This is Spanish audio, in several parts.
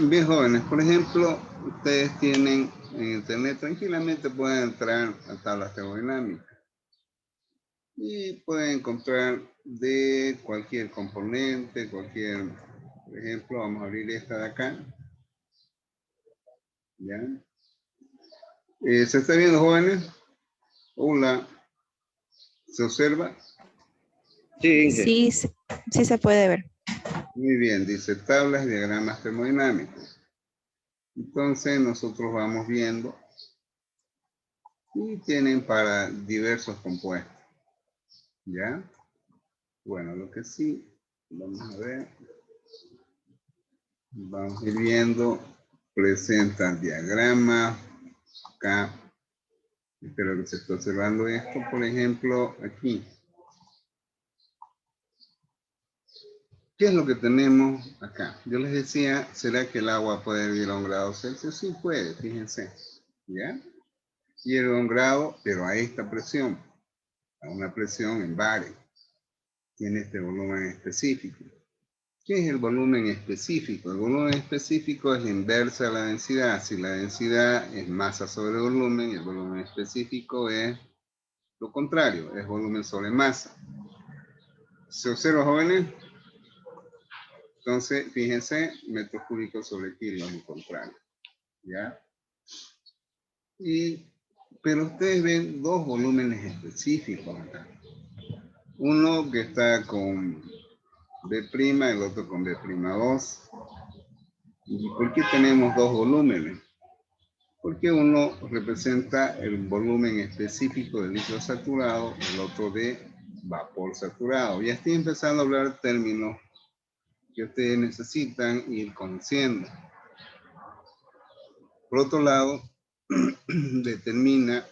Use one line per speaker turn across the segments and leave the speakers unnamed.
Bien, jóvenes, por ejemplo, ustedes tienen en internet, tranquilamente pueden entrar a tablas termodinámicas y pueden encontrar de cualquier componente, cualquier, por ejemplo, vamos a abrir esta de acá. ¿Ya? ¿Se está viendo, jóvenes? Hola, ¿se observa?
Sí,
Sí, sí se puede ver.
Muy bien, dice tablas y diagramas termodinámicos. Entonces nosotros vamos viendo y tienen para diversos compuestos. ¿Ya? Bueno, lo que sí, vamos a ver. Vamos a ir viendo, presenta el diagrama. Acá, espero que se esté observando esto, por ejemplo, aquí. ¿Qué es lo que tenemos acá? Yo les decía, ¿será que el agua puede hervir a 1 grado Celsius? Sí puede, fíjense. ¿Ya? Hierve a 1 grado, pero a esta presión, a una presión en bares. Tiene este volumen específico. ¿Qué es el volumen específico? El volumen específico es la inversa de la densidad. Si la densidad es masa sobre volumen, el volumen específico es lo contrario, es volumen sobre masa. ¿Se observa, jóvenes? Entonces, fíjense, metros cúbicos sobre kilos, lo contrario. ¿Ya? Pero ustedes ven dos volúmenes específicos acá. Uno que está con B', el otro con B'2. ¿Y por qué tenemos dos volúmenes? Porque uno representa el volumen específico de líquido saturado, el otro de vapor saturado. Ya estoy empezando a hablar términos que ustedes necesitan ir conociendo. Por otro lado, determina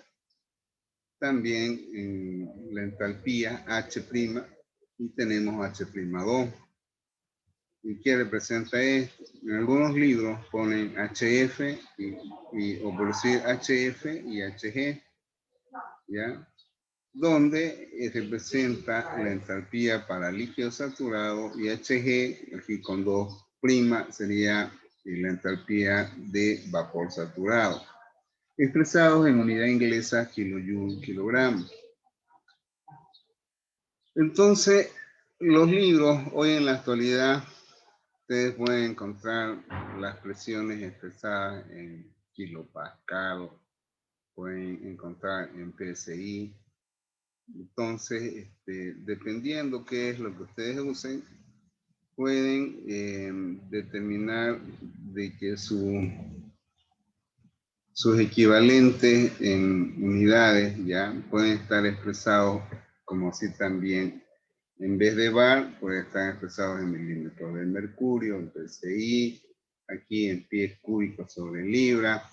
también la entalpía H' y tenemos H'2. ¿Y qué representa esto? En algunos libros ponen HF o por decir HF y HG, ¿ya? Donde representa la entalpía para líquido saturado y HG, aquí con 2' sería la entalpía de vapor saturado, expresados en unidad inglesa kilojoule, kilogramo. Entonces, los libros hoy en la actualidad, ustedes pueden encontrar las presiones expresadas en kilopascal, pueden encontrar en PSI. Entonces, dependiendo qué es lo que ustedes usen, pueden determinar de que sus equivalentes en unidades ya pueden estar expresados como así también. En vez de bar, pueden estar expresados en milímetros de mercurio, en PSI, aquí en pies cúbicos sobre libra,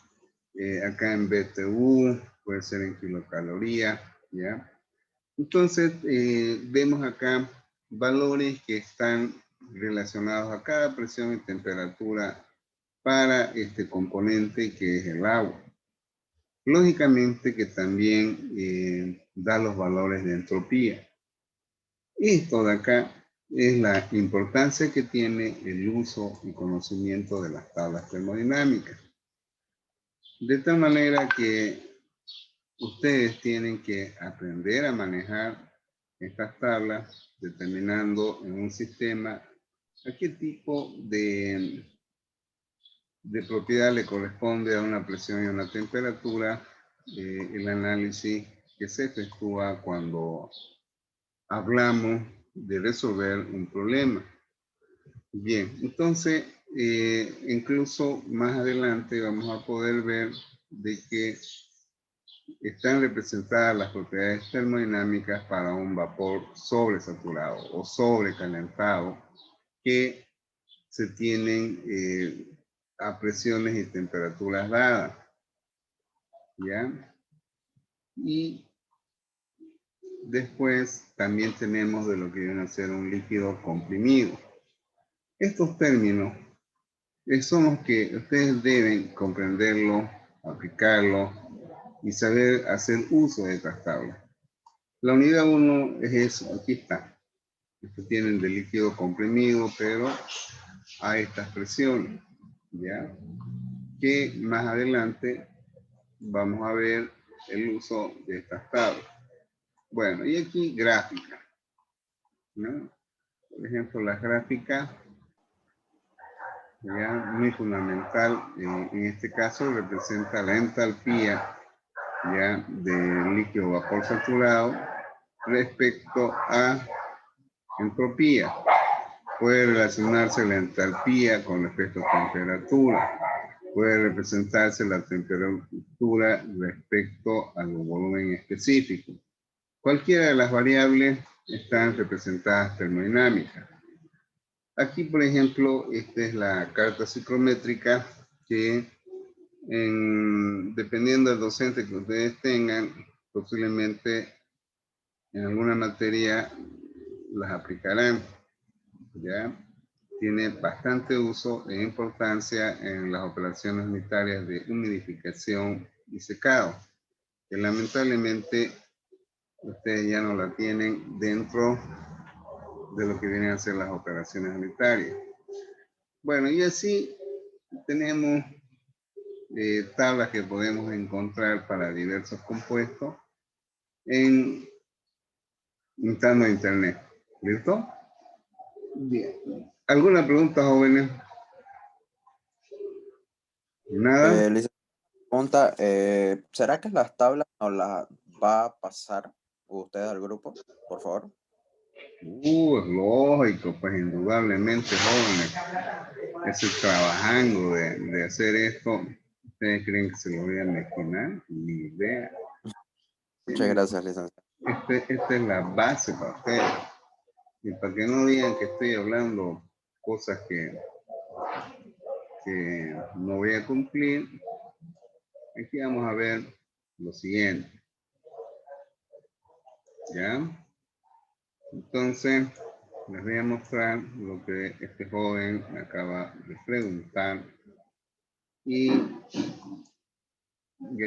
acá en BTU, puede ser en kilocalorías, ¿ya? Entonces, vemos acá valores que están relacionados a cada presión y temperatura para este componente que es el agua. Lógicamente que también da los valores de entropía. Esto de acá es la importancia que tiene el uso y conocimiento de las tablas termodinámicas. De tal manera que ustedes tienen que aprender a manejar estas tablas, determinando en un sistema a qué tipo de propiedad le corresponde a una presión y a una temperatura, el análisis que se efectúa cuando hablamos de resolver un problema. Bien, entonces, incluso más adelante vamos a poder ver de que están representadas las propiedades termodinámicas para un vapor sobresaturado o sobrecalentado que se tienen a presiones y temperaturas dadas. ¿Ya? Y después también tenemos de lo que viene a ser un líquido comprimido. Estos términos son los que ustedes deben comprenderlo, aplicarlo y saber hacer uso de estas tablas. La unidad 1 es eso, aquí está. Esto tienen de líquido comprimido, pero a estas presiones. ¿ya? Que más adelante vamos a ver el uso de estas tablas. Bueno, y aquí gráfica, ¿no? Por ejemplo, las gráficas, ya muy fundamental, en este caso representa la entalpía, ya, del líquido vapor saturado respecto a entropía. Puede relacionarse la entalpía con respecto a temperatura. Puede representarse la temperatura respecto al volumen específico. Cualquiera de las variables están representadas termodinámicas. Aquí, por ejemplo, esta es la carta psicométrica que, dependiendo del docente que ustedes tengan, posiblemente en alguna materia las aplicarán, ¿ya? Tiene bastante uso e importancia en las operaciones unitarias de humidificación y secado, que lamentablemente ustedes ya no la tienen dentro de lo que vienen a ser las operaciones unitarias. Bueno, y así tenemos tablas que podemos encontrar para diversos compuestos entrando a internet. ¿Listo? Bien. ¿Alguna pregunta, jóvenes? ¿Nada?
Pregunta, ¿será que las tablas nos las va a pasar usted al grupo, por favor?
Es lógico, pues indudablemente, jóvenes. Estoy trabajando de hacer esto. ¿Ustedes creen que se lo voy a mezclar? Ni idea.
Muchas gracias, licenciado.
Esta es la base para ustedes. Y para que no digan que estoy hablando cosas que no voy a cumplir, aquí vamos a ver lo siguiente. ¿Ya? Entonces, les voy a mostrar lo que este joven me acaba de preguntar. Y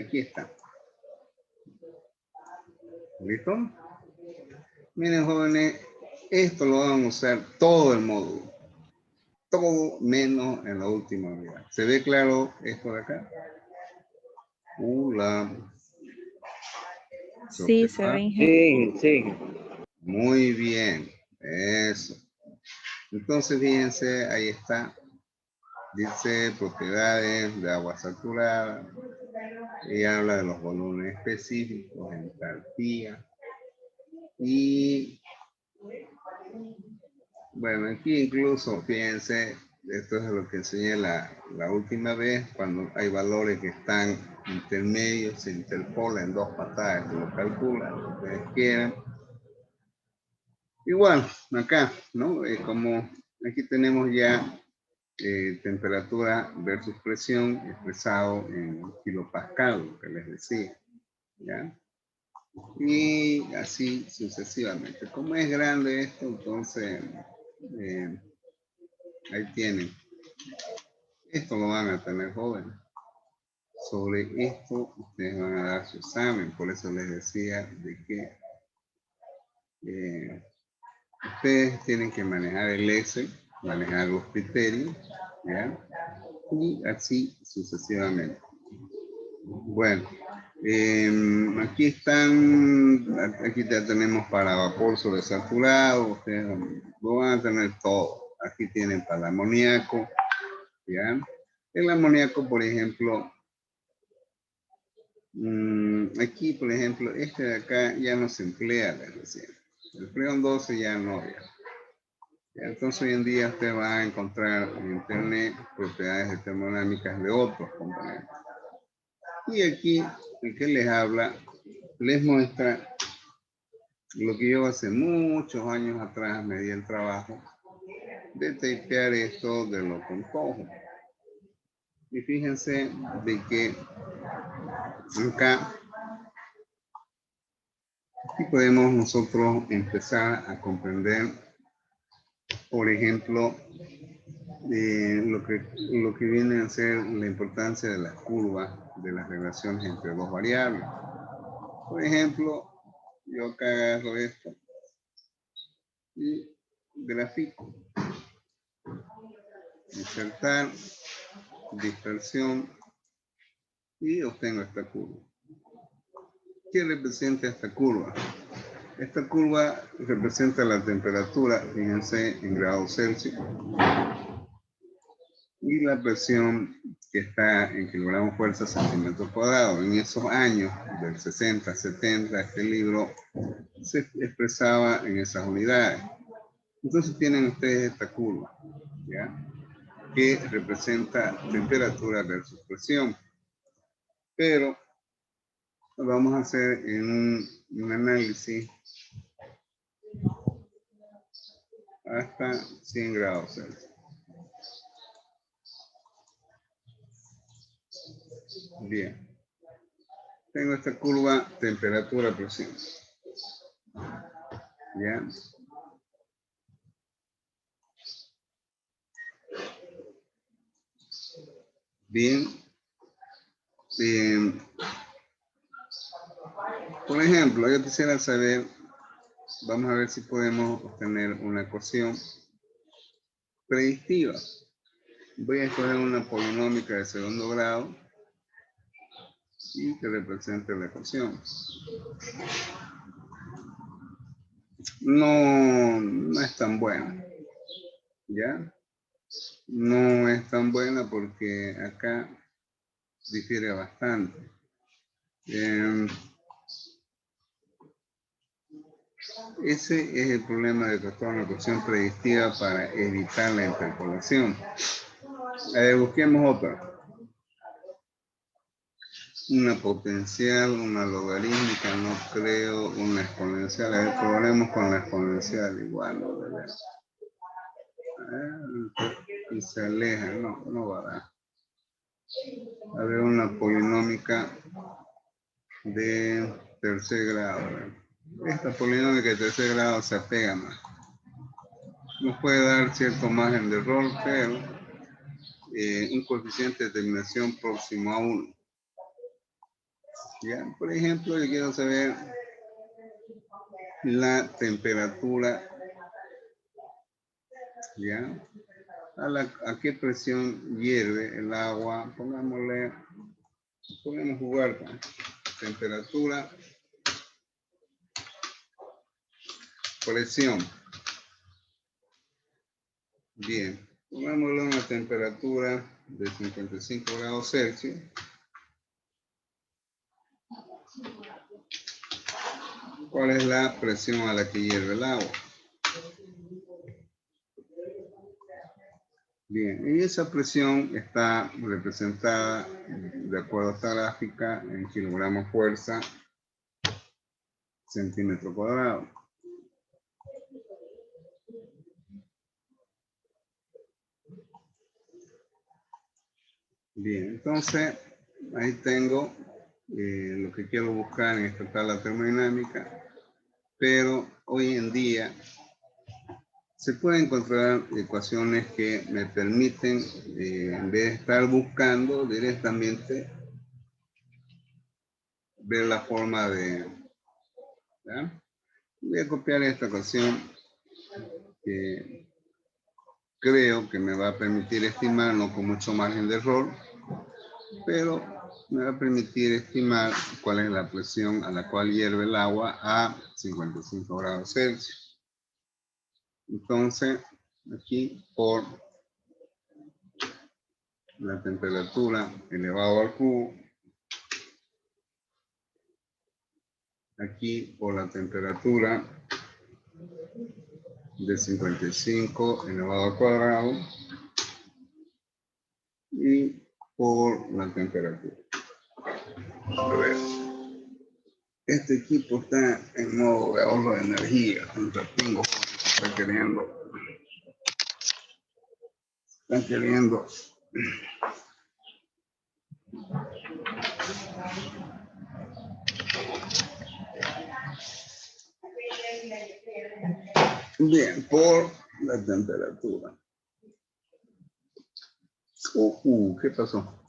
aquí está. ¿Listo? Miren, jóvenes, esto lo van a usar todo el módulo. Todo menos en la última unidad. ¿Se ve claro esto de acá?
Sí, se ve,
Sí, sí.
Muy bien. Eso. Entonces, fíjense, ahí está. Dice propiedades de agua saturada. Y habla de los volúmenes específicos, entalpía. Y bueno, aquí incluso, fíjense, esto es lo que enseñé la última vez, cuando hay valores que están intermedios, se interpola en dos patadas, que lo calculan, lo que ustedes quieran. Igual, acá, ¿no? Como aquí tenemos ya temperatura versus presión expresado en kilopascal, lo que les decía, ¿ya? Y así sucesivamente. Como es grande esto, entonces ahí tienen. Esto lo van a tener jóvenes. Sobre esto ustedes van a dar su examen. Por eso les decía de que ustedes tienen que manejar el S, manejar los criterios, ¿ya? Y así sucesivamente. Bueno, aquí ya tenemos para vapor sobresaturado, ustedes lo van a tener todo. Aquí tienen para el amoníaco, ¿ya? El amoníaco, por ejemplo, aquí, por ejemplo, este de acá ya no se emplea, les decía. El freón 12 ya no. Entonces, hoy en día usted va a encontrar en internet propiedades termodinámicas de otros componentes. Y aquí, el que les habla, les muestra lo que yo hace muchos años atrás me di el trabajo de tapear esto de los contojos. Y fíjense de que acá aquí podemos nosotros empezar a comprender, por ejemplo, lo que viene a ser la importancia de las curvas, de las relaciones entre dos variables. Por ejemplo, yo acá agarro esto y grafico. Insertar. dispersión y obtengo esta curva. ¿Qué representa esta curva? Esta curva representa la temperatura, fíjense, en grados Celsius, y la presión que está en kilogramos fuerza centímetro cuadrado. En esos años, del 60, 70, este libro se expresaba en esas unidades. Entonces tienen ustedes esta curva, ¿ya?, que representa temperatura versus presión. Pero lo vamos a hacer en un análisis hasta 100 grados Celsius. Bien. Tengo esta curva temperatura-presión. ¿Ya? Bien. Por ejemplo, yo quisiera saber, vamos a ver si podemos obtener una ecuación predictiva. Voy a escoger una polinómica de segundo grado y que represente la ecuación. No es tan buena, ¿ya? No es tan buena porque acá difiere bastante. Ese es el problema de tratar una ecuación predictiva para evitar la interpolación. Busquemos otra. Una potencial, una logarítmica, no creo, una exponencial. A ver, probemos con la exponencial igual, ¿no? Y se aleja, no va a dar. A ver, una polinómica de tercer grado. Esta polinómica de tercer grado se apega más. Nos puede dar cierto margen de error, pero un coeficiente de terminación próximo a 1. ¿Ya? Por ejemplo, yo quiero saber la temperatura, ¿ya? ¿A qué presión hierve el agua? Podemos jugar con temperatura, presión. Bien, pongámosle una temperatura de 55 grados Celsius. ¿Cuál es la presión a la que hierve el agua? Bien, y esa presión está representada, de acuerdo a esta gráfica, en kilogramos fuerza centímetro cuadrado. Bien, entonces ahí tengo lo que quiero buscar en esta tabla termodinámica, pero hoy en día se pueden encontrar ecuaciones que me permiten, en vez de estar buscando directamente, ver la forma de... ¿ya? Voy a copiar esta ecuación que creo que me va a permitir estimar, no con mucho margen de error, pero me va a permitir estimar cuál es la presión a la cual hierve el agua a 55 grados Celsius. Entonces, aquí por la temperatura elevado al cubo, aquí por la temperatura de 55 elevado al cuadrado y por la temperatura. A ver, este equipo está en modo de ahorro de energía. Está queriendo. Bien, por la temperatura. ¿Qué pasó?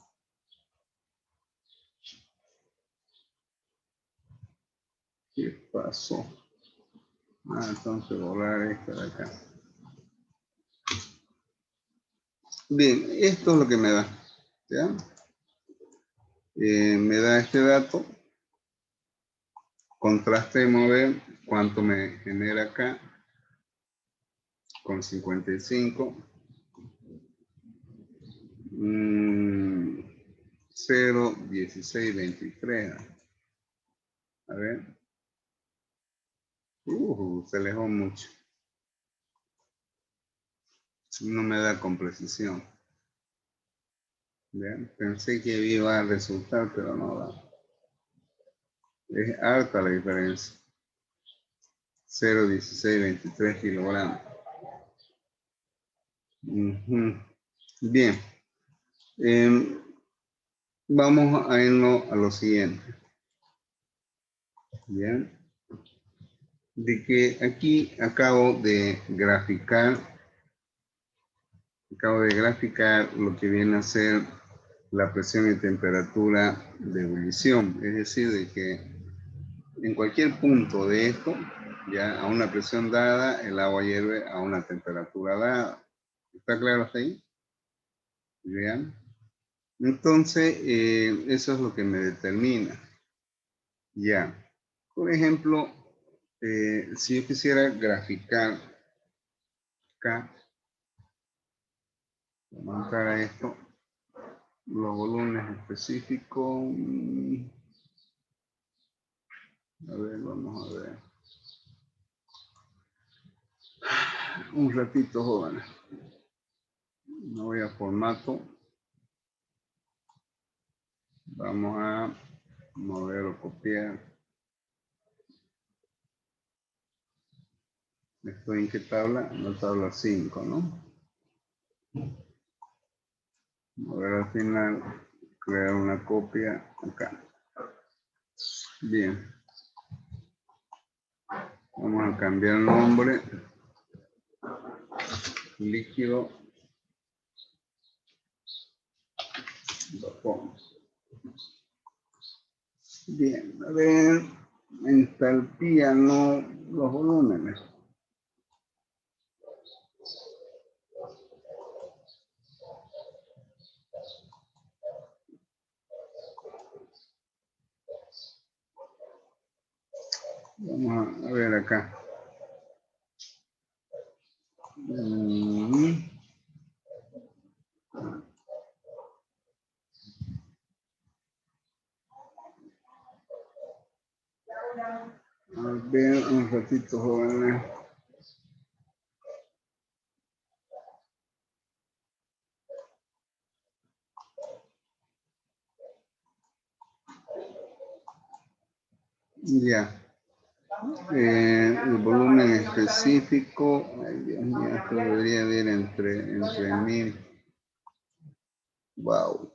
¿Qué pasó? Entonces borrar esto de acá. Bien, esto es lo que me da. ¿Ya? Me da este dato. Contrastemos a ver cuánto me genera acá con 55. 0, 16, 23. A ver. Se alejó mucho. No me da con precisión. ¿Bien? Pensé que iba a resultar, pero no da. Es harta la diferencia. 0, 16, 23 kilogramos. Bien. Vamos a irnos a lo siguiente. Bien. De que aquí acabo de graficar lo que viene a ser la presión y temperatura de ebullición. Es decir, de que en cualquier punto de esto, ya a una presión dada, el agua hierve a una temperatura dada. ¿Está claro hasta ahí? Bien. Entonces, eso es lo que me determina. Ya. Por ejemplo, si yo quisiera graficar acá, montar a esto, los volúmenes específicos. A ver, vamos a ver. Un ratito, jóvenes. Me voy a formato. Vamos a mover o copiar. Estoy en qué tabla? En la tabla 5, ¿no? Mover al final, crear una copia acá. Bien. Vamos a cambiar el nombre. Líquido. Vapor. Bien, a ver, entalpía, no los volúmenes. Vamos a ver acá. A ver, un ratito, jóvenes. Ya. El volumen específico, ay Dios mío, esto debería haber entre 1000. Wow.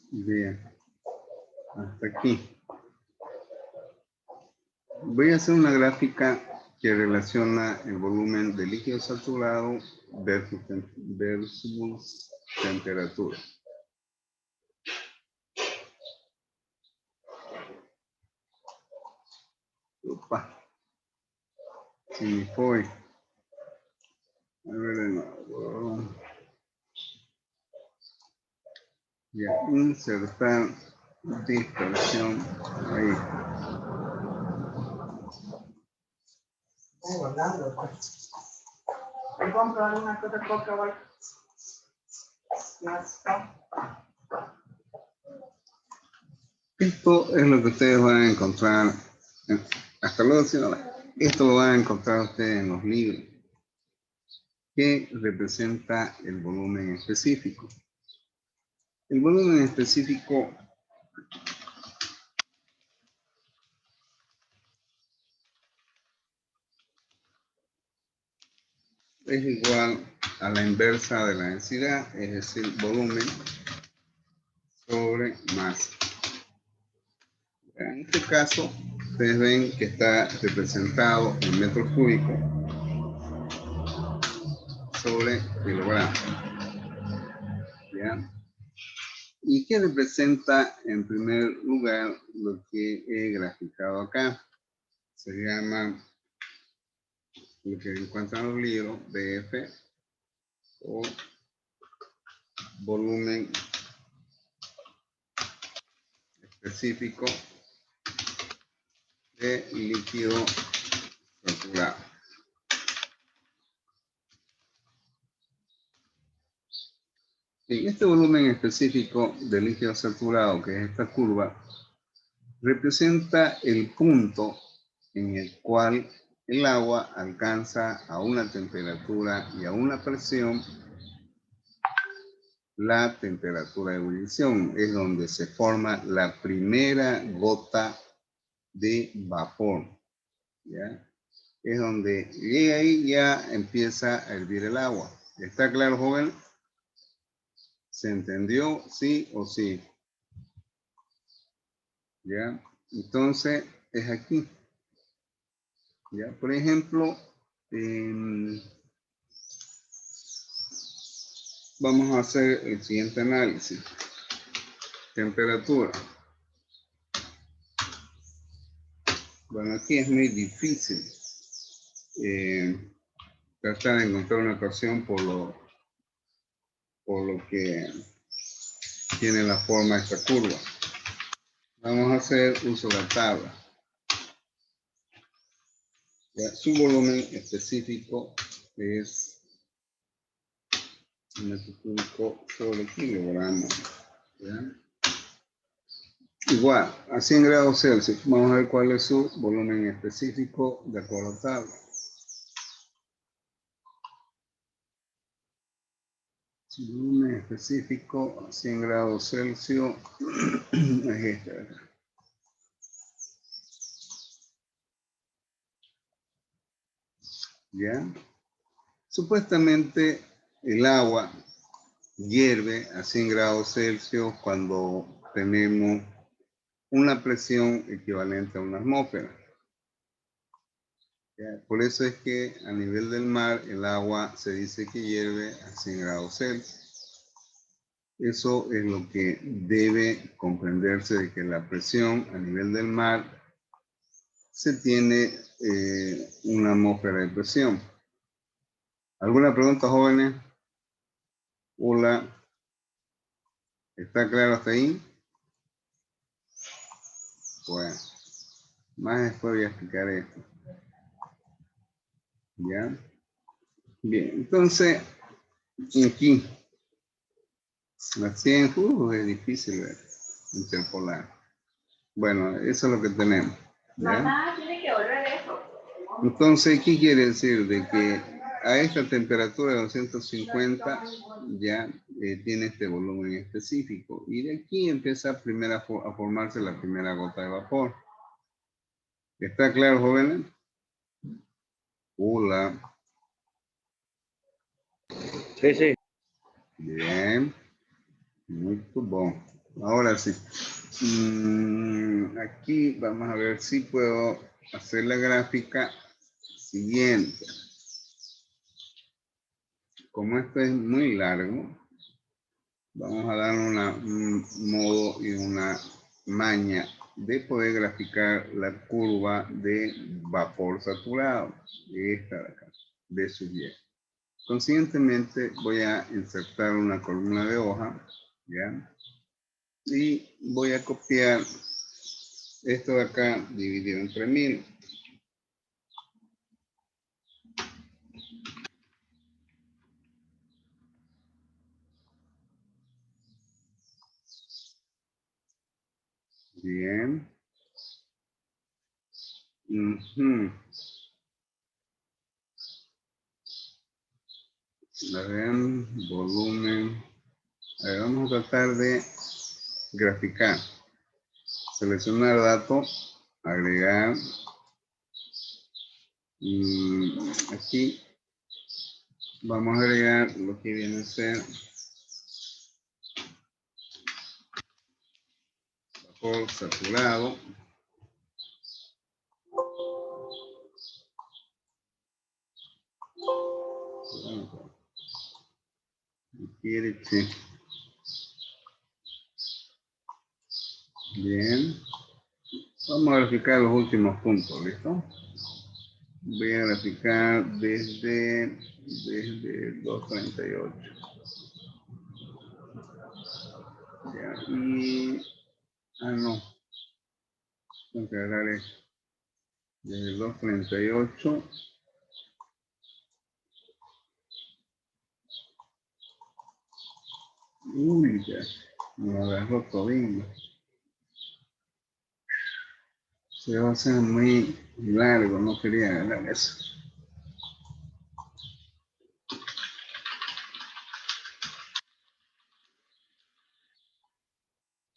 Bien. Hasta aquí. Voy a hacer una gráfica que relaciona el volumen de líquido saturado versus temperatura. Opa. Si me fue. A ver de nuevo. Ya, insertar dispersión ahí.
Estoy guardando, pues. ¿Me compro alguna cosa de coca o algo?
Esto es lo que ustedes van a encontrar. Hasta luego, señora. Esto lo van a encontrar ustedes en los libros. ¿Qué representa el volumen específico? El volumen específico es igual a la inversa de la densidad, es decir, volumen sobre masa. En este caso, ustedes ven que está representado en metros cúbicos. sobre kilogramo. ¿Ya? ¿Y qué representa en primer lugar lo que he graficado acá? Se llama lo que encuentran en los libros, BF o volumen específico de líquido saturado. En este volumen específico de líquido saturado, que es esta curva, representa el punto en el cual el agua alcanza a una temperatura y a una presión la temperatura de ebullición. Es donde se forma la primera gota de vapor. ¿Ya? Es donde llega ahí ya empieza a hervir el agua. ¿Está claro, joven? ¿Se entendió? ¿Sí o sí? ¿Ya? Entonces, es aquí. ¿Ya? Por ejemplo, vamos a hacer el siguiente análisis. Temperatura. Bueno, aquí es muy difícil tratar de encontrar una ecuación por lo que tiene la forma de esta curva. Vamos a hacer uso de la tabla. ¿Ya? Su volumen específico es metro cúbico sobre kilogramo. ¿Ya? Igual, a 100 grados Celsius. Vamos a ver cuál es su volumen específico de acuerdo a la tabla. Su volumen específico a 100 grados Celsius es este. ¿Ya? Supuestamente el agua hierve a 100 grados Celsius cuando tenemos una presión equivalente a una atmósfera. ¿Ya? Por eso es que a nivel del mar el agua se dice que hierve a 100 grados Celsius. Eso es lo que debe comprenderse, de que la presión a nivel del mar se tiene una atmósfera de presión. ¿Alguna pregunta, jóvenes? Hola. ¿Está claro hasta ahí? Bueno, más después voy a explicar esto. ¿Ya? Bien, entonces, aquí, la 100, es difícil ver, interpolar. Bueno, eso es lo que tenemos. ¿Ya?
Mamá, tiene que volver eso.
Entonces, ¿qué quiere decir? De que a esta temperatura de 250 ya tiene este volumen específico. Y de aquí empieza a formarse la primera gota de vapor. ¿Está claro, jóvenes? Hola.
Sí, sí.
Bien. Muy bien. Ahora sí. Aquí vamos a ver si puedo hacer la gráfica siguiente. Como esto es muy largo, vamos a dar un modo y una maña de poder graficar la curva de vapor saturado, esta de acá, de su Y. Consiguientemente voy a insertar una columna de hoja, ¿ya? Y voy a copiar esto de acá dividido entre 1000. Bien. A ver, volumen. A ver, vamos a tratar de graficar. Seleccionar dato, agregar. Aquí vamos a agregar lo que viene a ser vapor saturado. Quiere che. Bien. Vamos a graficar los últimos puntos, ¿listo? Voy a graficar desde 238. Ya, y... Ah, no. Tengo que agarrar esto. Desde 238. Uy, ya. Me agarró todavía. Se va a hacer muy largo, no quería agarrar eso.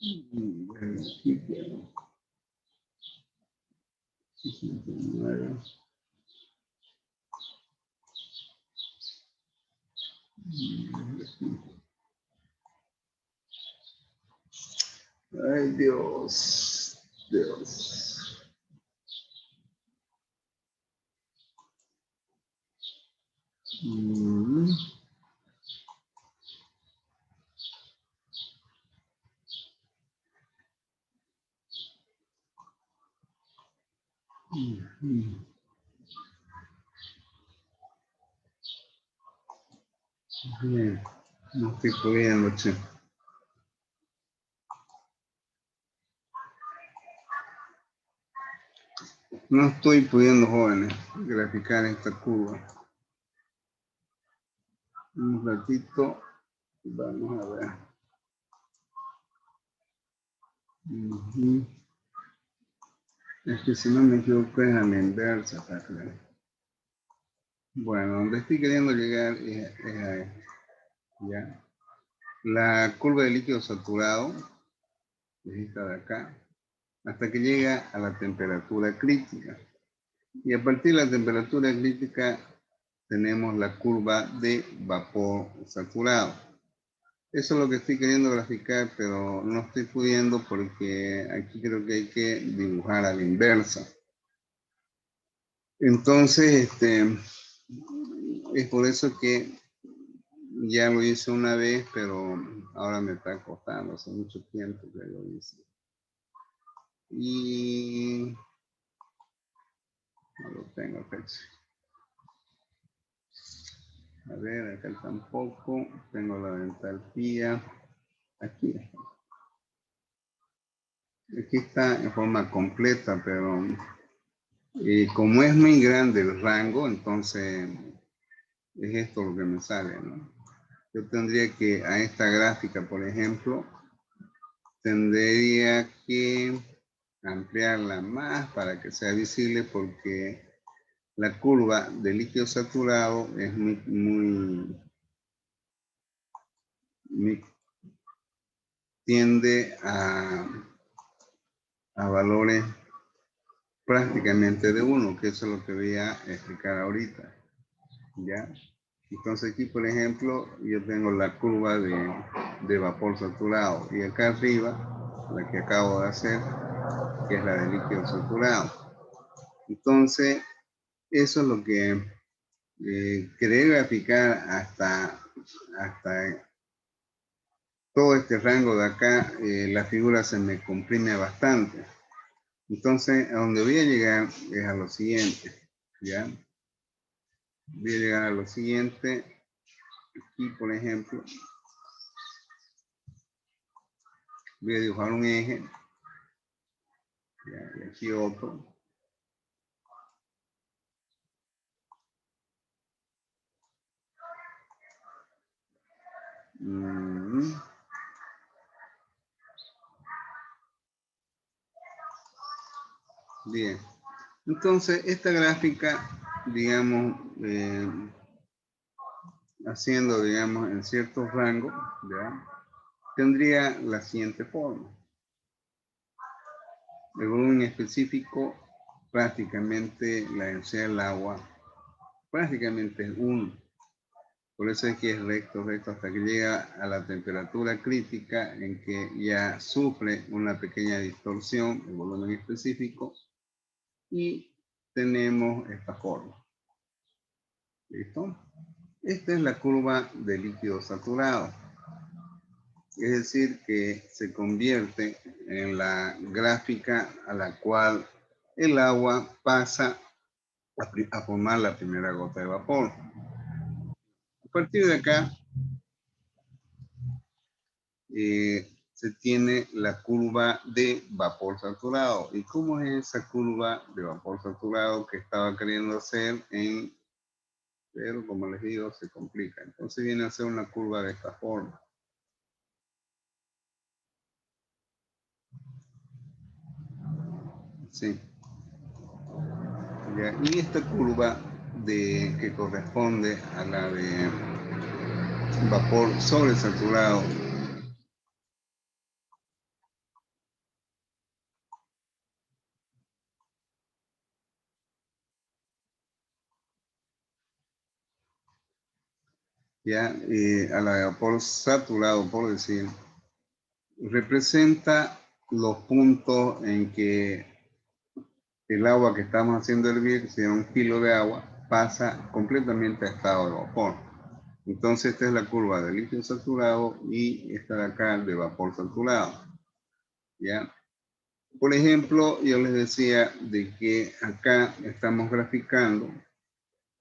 Aquí, pero, 69. Ay, Dios. Dios. Mm. Mm. Bien. No estoy pudiendo, che. No estoy pudiendo, jóvenes, graficar esta curva. Un ratito, vamos a ver. Ujú. Es que si no me equivoco es a la inversa, está claro. Bueno, donde estoy queriendo llegar es a esto, ¿ya? La curva de líquido saturado es esta de acá, hasta que llega a la temperatura crítica. Y a partir de la temperatura crítica tenemos la curva de vapor saturado. Eso es lo que estoy queriendo graficar, pero no estoy pudiendo porque aquí creo que hay que dibujar a la inversa. Entonces, es por eso que ya lo hice una vez, pero ahora me está costando, hace mucho tiempo que lo hice. Y no lo tengo, fecha. A ver, acá tampoco. Tengo la entalpía. Aquí está. Aquí está en forma completa, pero como es muy grande el rango, entonces es esto lo que me sale, ¿no? Yo tendría que, a esta gráfica, por ejemplo, tendría que ampliarla más para que sea visible porque la curva de líquido saturado es muy tiende a valores prácticamente de 1, que eso es lo que voy a explicar ahorita, ¿ya? Entonces aquí, por ejemplo, yo tengo la curva de vapor saturado y acá arriba, la que acabo de hacer, que es la de líquido saturado. Entonces, eso es lo que quería graficar hasta todo este rango de acá. La figura se me comprime bastante. Entonces, a donde voy a llegar es a lo siguiente, ¿ya? Voy a llegar a lo siguiente. Aquí, por ejemplo, voy a dibujar un eje, ¿ya? Y aquí otro. Bien. Entonces, esta gráfica, digamos, haciendo, digamos, en ciertos rangos, ¿ya? Tendría la siguiente forma. El volumen específico, prácticamente la densidad del agua, prácticamente es 1. Por eso es que es recto, recto, hasta que llega a la temperatura crítica en que ya sufre una pequeña distorsión, el volumen específico, y tenemos esta forma. ¿Listo? Esta es la curva de líquido saturado. Es decir, que se convierte en la gráfica a la cual el agua pasa a formar la primera gota de vapor. A partir de acá, se tiene la curva de vapor saturado. ¿Y cómo es esa curva de vapor saturado que estaba queriendo hacer pero como les digo, se complica? Entonces viene a ser una curva de esta forma. Sí. Ya, y esta curva que corresponde a la de vapor sobresaturado, ya, a la de vapor saturado, por decir, representa los puntos en que el agua que estamos haciendo hervir, si es 1 kilo de agua, pasa completamente a estado de vapor. Entonces esta es la curva de líquido saturado y esta de acá de vapor saturado. ¿Ya? Por ejemplo, yo les decía de que acá estamos graficando,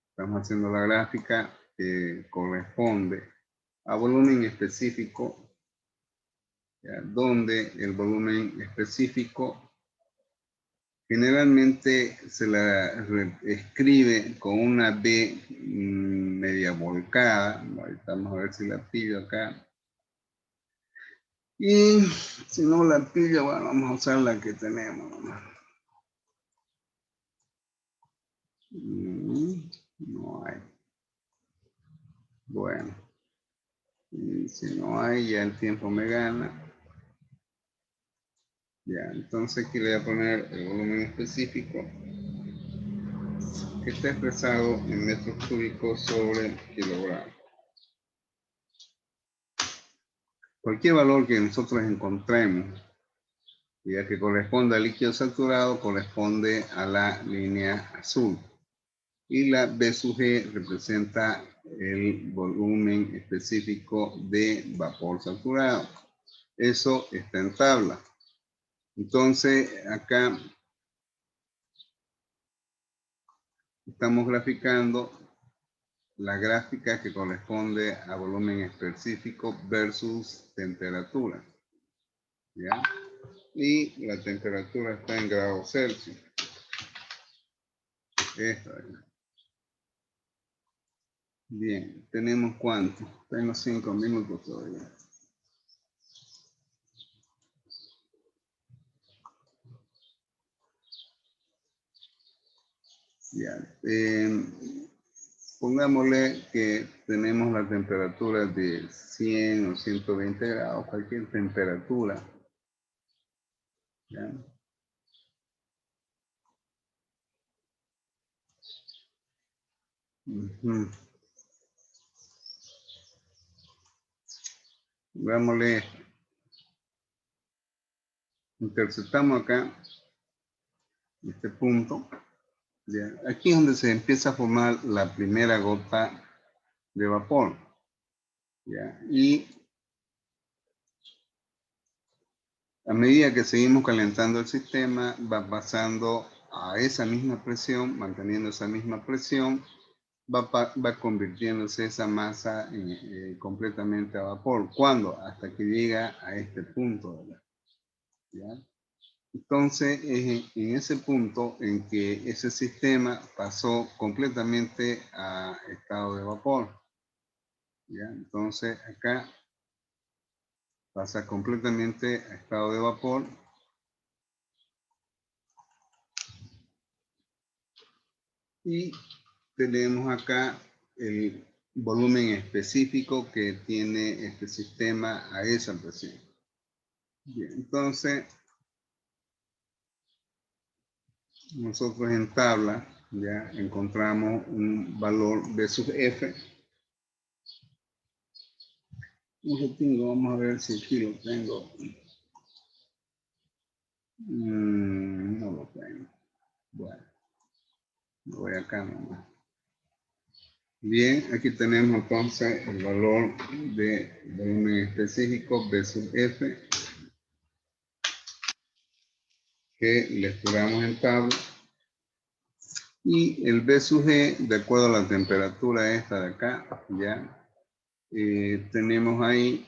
estamos haciendo la gráfica que corresponde a volumen específico, ¿ya? Donde el volumen específico generalmente se la escribe con una B media volcada. Ahorita vamos a ver si la pillo acá. Y si no la pillo, bueno, vamos a usar la que tenemos. No hay. Bueno, y si no hay, ya el tiempo me gana. Ya, entonces aquí le voy a poner el volumen específico que está expresado en metros cúbicos sobre kilogramos. Cualquier valor que nosotros encontremos, ya que corresponde al líquido saturado, corresponde a la línea azul. Y la B sub G representa el volumen específico de vapor saturado. Eso está en tabla. Entonces, acá estamos graficando la gráfica que corresponde a volumen específico versus temperatura. ¿Ya? Y la temperatura está en grados Celsius. Esta es. Bien, ¿tenemos cuánto? Tengo 5 minutos todavía. Ya. Pongámosle que tenemos la temperatura de 100 o 120 grados, cualquier temperatura. ¿Ya? Veámosle, interceptamos acá este punto. ¿Ya? Aquí es donde se empieza a formar la primera gota de vapor. ¿Ya? Y a medida que seguimos calentando el sistema, va pasando a esa misma presión, manteniendo esa misma presión, va convirtiéndose esa masa completamente a vapor. ¿Cuándo? Hasta que llega a este punto. ¿Ya? Entonces, es en ese punto en que ese sistema pasó completamente a estado de vapor. ¿Ya? Entonces, acá pasa completamente a estado de vapor. Y tenemos acá el volumen específico que tiene este sistema a esa presión. Bien, entonces, nosotros en tabla ya encontramos un valor B sub F. No lo tengo, vamos a ver si aquí lo tengo. No lo tengo. Bueno, voy acá nomás. Bien, aquí tenemos entonces el valor de volumen específico B sub F que le esperamos en tabla. Y el B sub G, de acuerdo a la temperatura esta de acá, ya tenemos ahí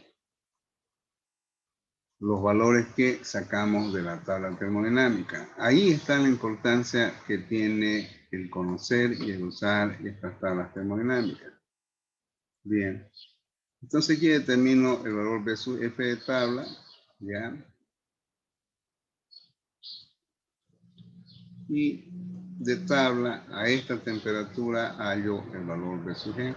los valores que sacamos de la tabla termodinámica. Ahí está la importancia que tiene el conocer y el usar estas tablas termodinámicas. Bien. Entonces aquí determino el valor B sub F de tabla, ¿ya? Y de tabla a esta temperatura hallo el valor B sub G.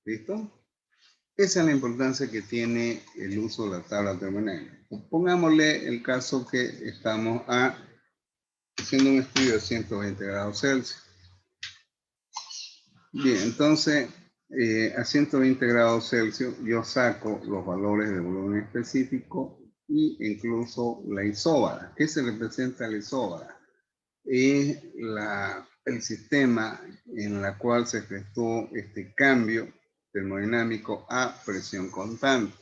¿Listo? Esa es la importancia que tiene el uso de la tabla termodinámica. Pongámosle el caso que estamos haciendo un estudio de 120 grados Celsius. Bien, entonces a 120 grados Celsius yo saco los valores de volumen específico e incluso la isóbara. ¿Qué se representa la isóbara? Es el sistema en el cual se efectuó este cambio termodinámico a presión constante.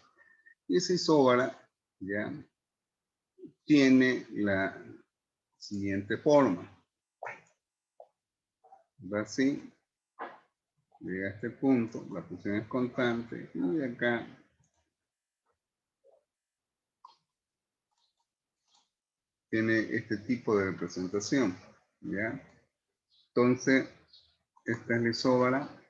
Y esa isóbara ya tiene la siguiente forma. Va así. Llega a este punto, la presión es constante y acá tiene este tipo de representación, ¿ya? Entonces, esta es la isóbara.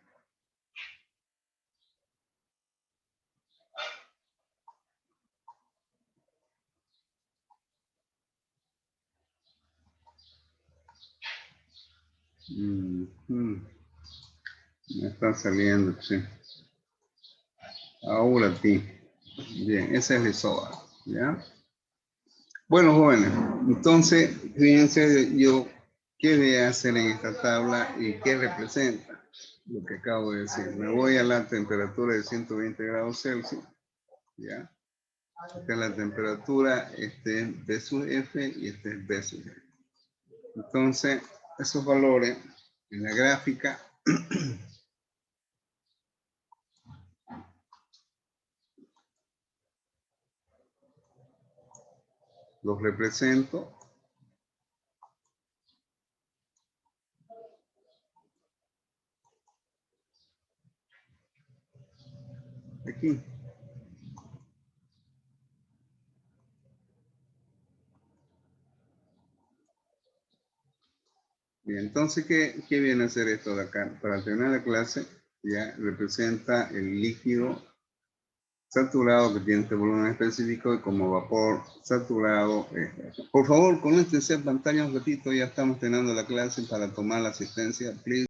Me está saliendo, sí. Ahora sí. Bien, esa es la isóbara, ¿ya? Bueno, jóvenes, entonces, fíjense yo qué voy a hacer en esta tabla y qué representa lo que acabo de decir. Me voy a la temperatura de 120 grados Celsius, ¿ya? Esta es la temperatura, este es B sub F y este es B sub G. Entonces, esos valores en la gráfica los represento aquí. Bien, entonces, ¿qué viene a hacer esto de acá? Para terminar la clase, ya representa el líquido saturado que tiene este volumen específico y como vapor saturado. Por favor, conéctense a pantalla un ratito, ya estamos terminando la clase para tomar la asistencia. Please.